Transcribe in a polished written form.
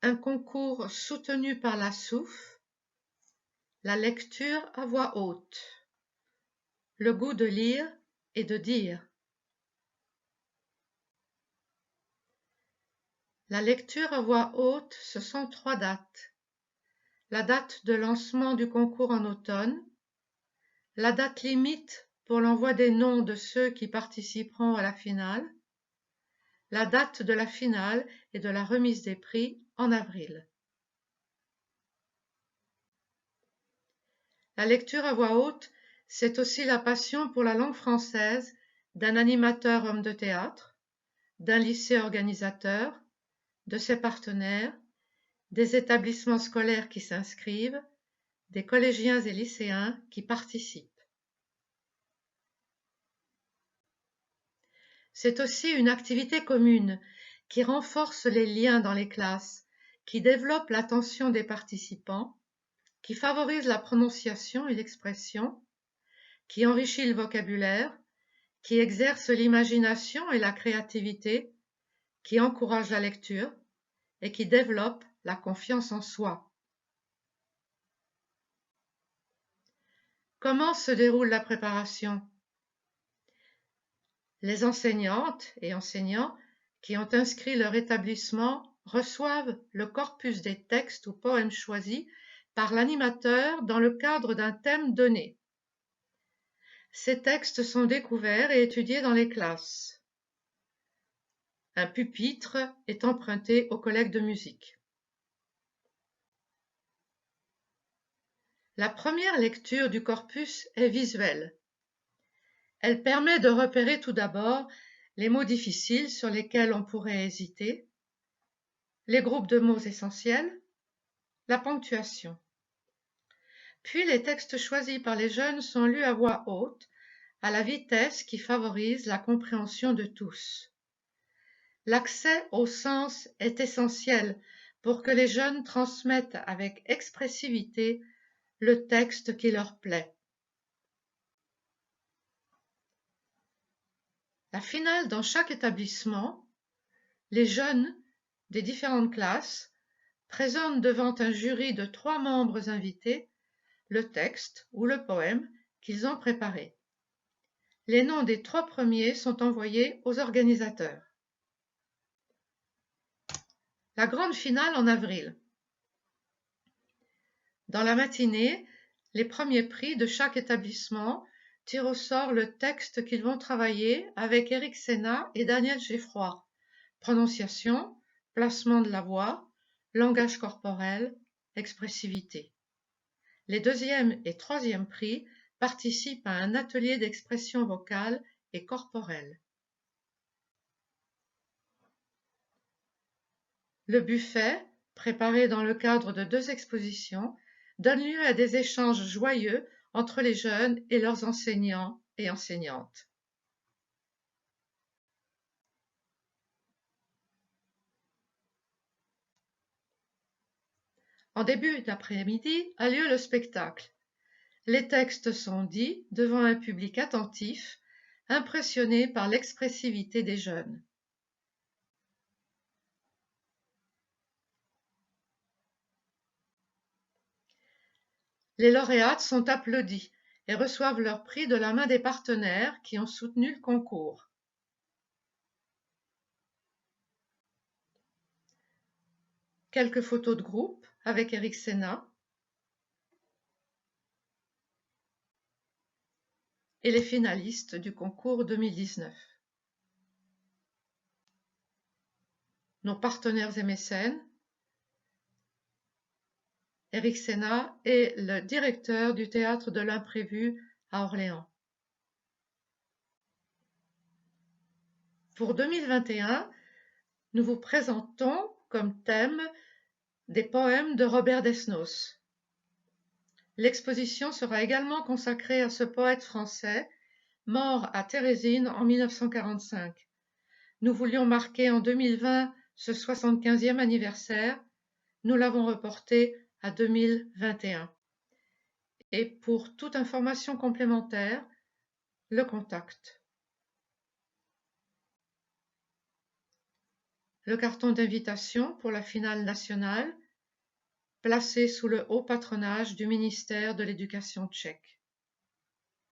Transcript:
Un concours soutenu par la SOUF, la lecture à voix haute, le goût de lire et de dire. La lecture à voix haute, ce sont 3 dates. La date de lancement du concours en automne, la date limite pour l'envoi des noms de ceux qui participeront à la finale, la date de la finale et de la remise des prix en avril. La lecture à voix haute, c'est aussi la passion pour la langue française d'un animateur homme de théâtre, d'un lycée organisateur, de ses partenaires, des établissements scolaires qui s'inscrivent, des collégiens et lycéens qui participent. C'est aussi une activité commune qui renforce les liens dans les classes, qui développe l'attention des participants, qui favorise la prononciation et l'expression, qui enrichit le vocabulaire, qui exerce l'imagination et la créativité, qui encourage la lecture et qui développe la confiance en soi. Comment se déroule la préparation? Les enseignantes et enseignants qui ont inscrit leur établissement reçoivent le corpus des textes ou poèmes choisis par l'animateur dans le cadre d'un thème donné. Ces textes sont découverts et étudiés dans les classes. Un pupitre est emprunté aux collègues de musique. La première lecture du corpus est visuelle. Elle permet de repérer tout d'abord les mots difficiles sur lesquels on pourrait hésiter, les groupes de mots essentiels, la ponctuation. Puis les textes choisis par les jeunes sont lus à voix haute, à la vitesse qui favorise la compréhension de tous. L'accès au sens est essentiel pour que les jeunes transmettent avec expressivité le texte qui leur plaît. La finale dans chaque établissement, les jeunes des différentes classes présentent devant un jury de 3 membres invités le texte ou le poème qu'ils ont préparé. Les noms des 3 premiers sont envoyés aux organisateurs. La grande finale en avril. Dans la matinée, les premiers prix de chaque établissement tirent au sort le texte qu'ils vont travailler avec Éric Sénat et Daniel Geffroy. Prononciation, placement de la voix, langage corporel, expressivité. Les deuxième et troisième prix participent à un atelier d'expression vocale et corporelle. Le buffet, préparé dans le cadre de 2 expositions, donne lieu à des échanges joyeux entre les jeunes et leurs enseignants et enseignantes. En début d'après-midi a lieu le spectacle. Les textes sont dits devant un public attentif, impressionné par l'expressivité des jeunes. Les lauréates sont applaudis et reçoivent leur prix de la main des partenaires qui ont soutenu le concours. Quelques photos de groupe avec Éric Sénat et les finalistes du concours 2019. Nos partenaires et mécènes, Éric Sénat est le directeur du Théâtre de l'Imprévu à Orléans. Pour 2021, nous vous présentons comme thème des poèmes de Robert Desnos. L'exposition sera également consacrée à ce poète français, mort à Térésine en 1945. Nous voulions marquer en 2020 ce 75e anniversaire. Nous l'avons reporté à 2021. Et pour toute information complémentaire, le contact. le carton d'invitation pour la finale nationale, placée sous le haut patronage du ministère de l'Éducation tchèque.